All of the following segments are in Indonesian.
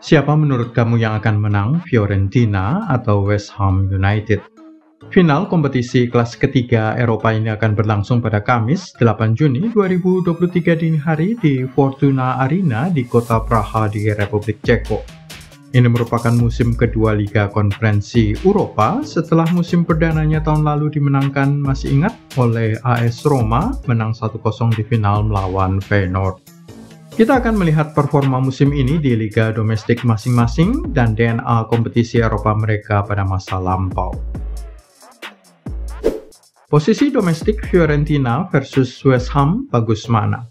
Siapa menurut kamu yang akan menang, Fiorentina atau West Ham United? Final kompetisi kelas ketiga Eropa ini akan berlangsung pada Kamis 8 Juni 2023 dini hari di Fortuna Arena di kota Praha di Republik Ceko. Ini merupakan musim kedua Liga Konferensi Eropa setelah musim perdananya tahun lalu dimenangkan, masih ingat, oleh AS Roma, menang 1-0 di final melawan Feyenoord. Kita akan melihat performa musim ini di liga domestik masing-masing dan DNA kompetisi Eropa mereka pada masa lampau. Posisi domestik Fiorentina versus West Ham bagus mana?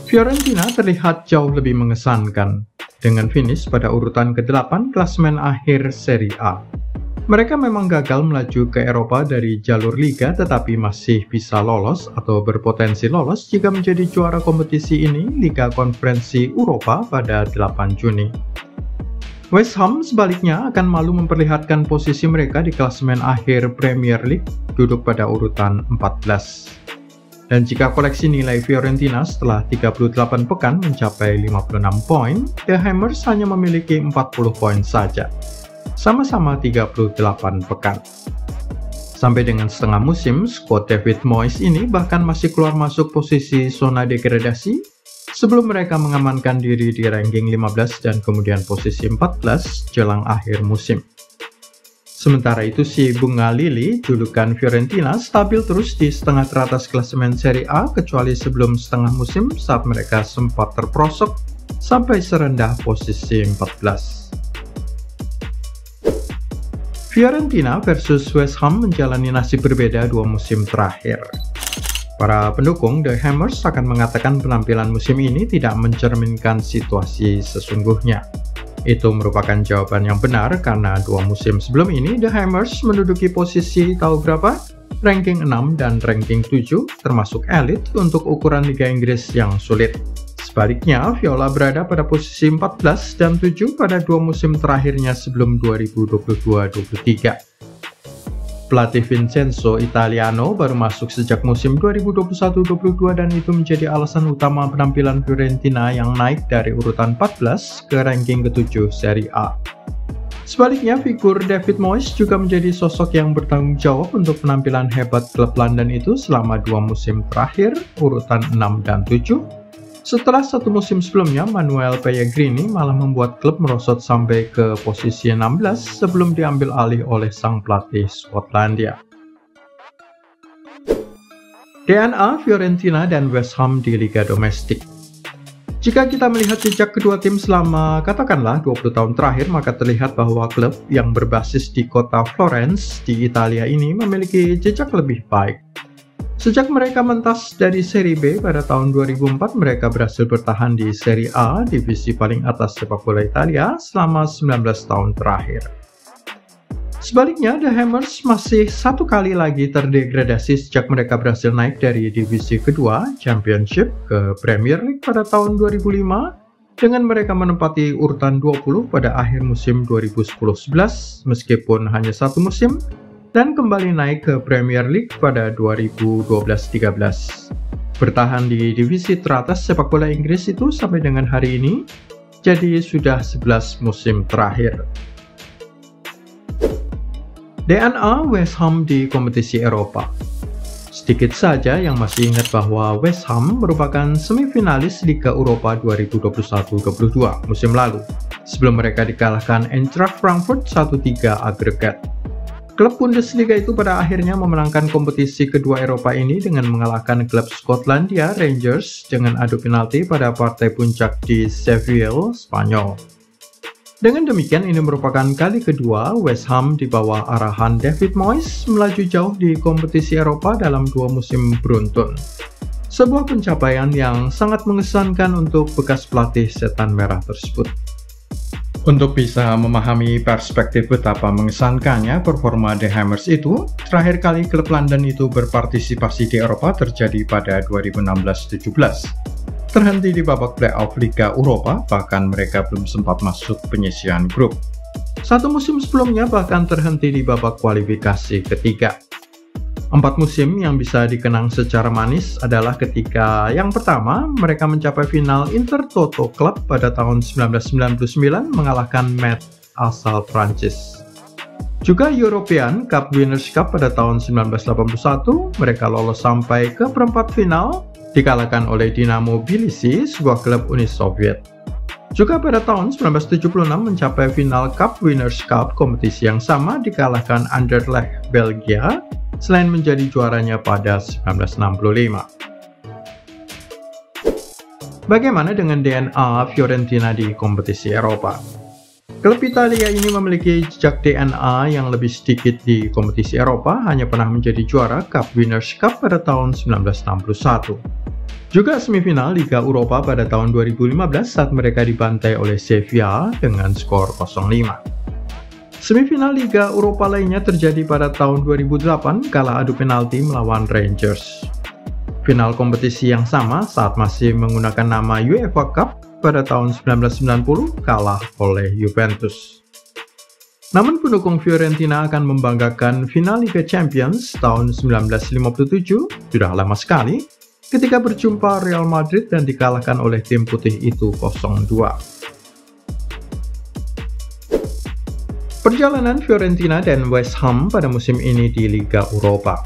Fiorentina terlihat jauh lebih mengesankan dengan finish pada urutan ke-8 klasemen akhir Serie A. Mereka memang gagal melaju ke Eropa dari jalur liga, tetapi masih bisa lolos atau berpotensi lolos jika menjadi juara kompetisi ini, Liga Konferensi Eropa, pada 8 Juni. West Ham sebaliknya akan malu memperlihatkan posisi mereka di klasemen akhir Premier League, duduk pada urutan 14. Dan jika koleksi nilai Fiorentina setelah 38 pekan mencapai 56 poin, The Hammers hanya memiliki 40 poin saja. Sama-sama 38 pekan. Sampai dengan setengah musim, skuad David Moyes ini bahkan masih keluar masuk posisi zona degradasi sebelum mereka mengamankan diri di ranking 15 dan kemudian posisi 14 jelang akhir musim. Sementara itu si Bunga Lili, julukan Fiorentina, stabil terus di setengah teratas klasemen Serie A kecuali sebelum setengah musim saat mereka sempat terperosok sampai serendah posisi 14. Fiorentina versus West Ham menjalani nasib berbeda dua musim terakhir. Para pendukung The Hammers akan mengatakan penampilan musim ini tidak mencerminkan situasi sesungguhnya. Itu merupakan jawaban yang benar karena dua musim sebelum ini The Hammers menduduki posisi tahu berapa? Ranking 6 dan ranking 7, termasuk elit untuk ukuran Liga Inggris yang sulit. Sebaliknya, Viola berada pada posisi 14 dan 7 pada dua musim terakhirnya sebelum 2022-23. Pelatih Vincenzo Italiano baru masuk sejak musim 2021-22 dan itu menjadi alasan utama penampilan Fiorentina yang naik dari urutan 14 ke ranking ke-7 Serie A. Sebaliknya, figur David Moyes juga menjadi sosok yang bertanggung jawab untuk penampilan hebat klub London itu selama dua musim terakhir, urutan 6 dan 7. Setelah satu musim sebelumnya, Manuel Pellegrini malah membuat klub merosot sampai ke posisi 16 sebelum diambil alih oleh sang pelatih Skotlandia. DNA Fiorentina dan West Ham di Liga Domestik. Jika kita melihat jejak kedua tim selama katakanlah 20 tahun terakhir, maka terlihat bahwa klub yang berbasis di kota Florence di Italia ini memiliki jejak lebih baik. Sejak mereka mentas dari Serie B pada tahun 2004, mereka berhasil bertahan di Serie A, divisi paling atas sepak bola Italia, selama 19 tahun terakhir. Sebaliknya, The Hammers masih satu kali lagi terdegradasi sejak mereka berhasil naik dari divisi kedua, Championship, ke Premier League pada tahun 2005, dengan mereka menempati urutan 20 pada akhir musim 2010-11, meskipun hanya satu musim, dan kembali naik ke Premier League pada 2012-13. Bertahan di divisi teratas sepak bola Inggris itu sampai dengan hari ini, jadi sudah 11 musim terakhir. DNA West Ham di kompetisi Eropa. Sedikit saja yang masih ingat bahwa West Ham merupakan semifinalis Liga Eropa 2021-22 musim lalu, sebelum mereka dikalahkan Eintracht Frankfurt 1-3 agregat. Klub Bundesliga itu pada akhirnya memenangkan kompetisi kedua Eropa ini dengan mengalahkan klub Skotlandia Rangers dengan adu penalti pada partai puncak di Seville, Spanyol. Dengan demikian, ini merupakan kali kedua West Ham di bawah arahan David Moyes melaju jauh di kompetisi Eropa dalam dua musim beruntun. Sebuah pencapaian yang sangat mengesankan untuk bekas pelatih setan merah tersebut. Untuk bisa memahami perspektif betapa mengesankannya performa The Hammers itu, terakhir kali klub London itu berpartisipasi di Eropa terjadi pada 2016-17. Terhenti di babak playoff Liga Eropa, bahkan mereka belum sempat masuk penyisihan grup. Satu musim sebelumnya bahkan terhenti di babak kualifikasi ketiga. 4 musim yang bisa dikenang secara manis adalah ketika yang pertama mereka mencapai final Intertoto Club pada tahun 1999 mengalahkan Metz asal Prancis. Juga European Cup Winners' Cup pada tahun 1981 mereka lolos sampai ke perempat final dikalahkan oleh Dinamo Tbilisi, sebuah klub Uni Soviet. Juga pada tahun 1976 mencapai final Cup Winners' Cup, kompetisi yang sama dikalahkan Anderlecht Belgia selain menjadi juaranya pada 1965. Bagaimana dengan DNA Fiorentina di kompetisi Eropa? Klub Italia ini memiliki jejak DNA yang lebih sedikit di kompetisi Eropa, hanya pernah menjadi juara Cup Winners' Cup pada tahun 1961. Juga semifinal Liga Eropa pada tahun 2015 saat mereka dibantai oleh Sevilla dengan skor 0-5. Semifinal Liga Eropa lainnya terjadi pada tahun 2008 kala adu penalti melawan Rangers. Final kompetisi yang sama saat masih menggunakan nama UEFA Cup pada tahun 1990 kalah oleh Juventus. Namun pendukung Fiorentina akan membanggakan final Liga Champions tahun 1957, sudah lama sekali, ketika berjumpa Real Madrid dan dikalahkan oleh tim putih itu 0-2. Perjalanan Fiorentina dan West Ham pada musim ini di Liga Eropa.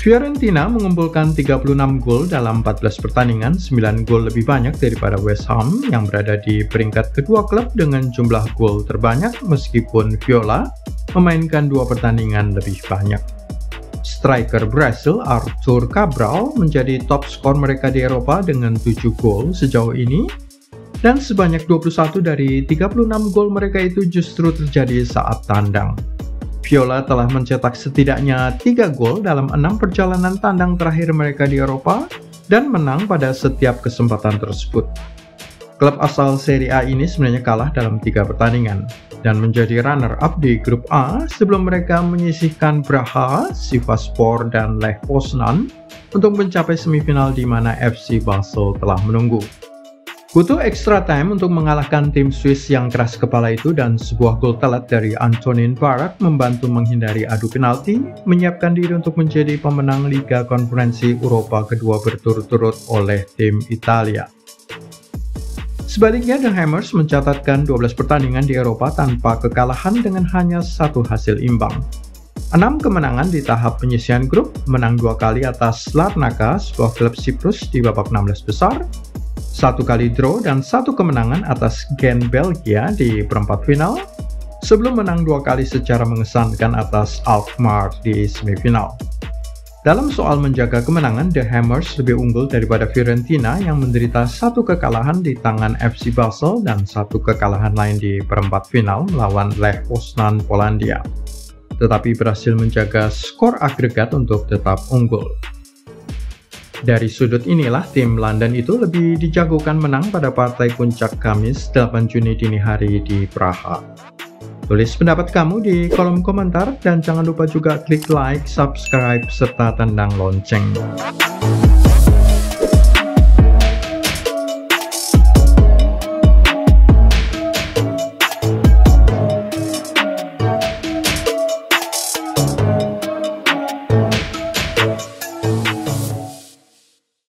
Fiorentina mengumpulkan 36 gol dalam 14 pertandingan, 9 gol lebih banyak daripada West Ham yang berada di peringkat kedua klub dengan jumlah gol terbanyak meskipun Viola memainkan 2 pertandingan lebih banyak. Striker Brasil Arthur Cabral menjadi top skor mereka di Eropa dengan 7 gol sejauh ini. Dan sebanyak 21 dari 36 gol mereka itu justru terjadi saat tandang. Viola telah mencetak setidaknya 3 gol dalam 6 perjalanan tandang terakhir mereka di Eropa dan menang pada setiap kesempatan tersebut. Klub asal Serie A ini sebenarnya kalah dalam 3 pertandingan dan menjadi runner-up di grup A sebelum mereka menyisihkan Braha, Sivasspor, dan Lech Poznan untuk mencapai semifinal di mana FC Basel telah menunggu. Butuh extra time untuk mengalahkan tim Swiss yang keras kepala itu dan sebuah gol telat dari Antonin Barak membantu menghindari adu penalti, menyiapkan diri untuk menjadi pemenang Liga Konferensi Eropa kedua berturut-turut oleh tim Italia. Sebaliknya, The Hammers mencatatkan 12 pertandingan di Eropa tanpa kekalahan dengan hanya 1 hasil imbang. 6 kemenangan di tahap penyisihan grup, menang 2 kali atas Larnaca, sebuah klub Siprus di babak 16 besar, 1 kali draw dan 1 kemenangan atas Gent Belgia di perempat final, sebelum menang 2 kali secara mengesankan atas Alkmaar di semifinal. Dalam soal menjaga kemenangan, The Hammers lebih unggul daripada Fiorentina yang menderita 1 kekalahan di tangan FC Basel dan 1 kekalahan lain di perempat final melawan Lech Poznan Polandia, tetapi berhasil menjaga skor agregat untuk tetap unggul. Dari sudut inilah tim London itu lebih dijagokan menang pada partai puncak Kamis 8 Juni dini hari di Praha. Tulis pendapat kamu di kolom komentar dan jangan lupa juga klik like, subscribe, serta tandang lonceng.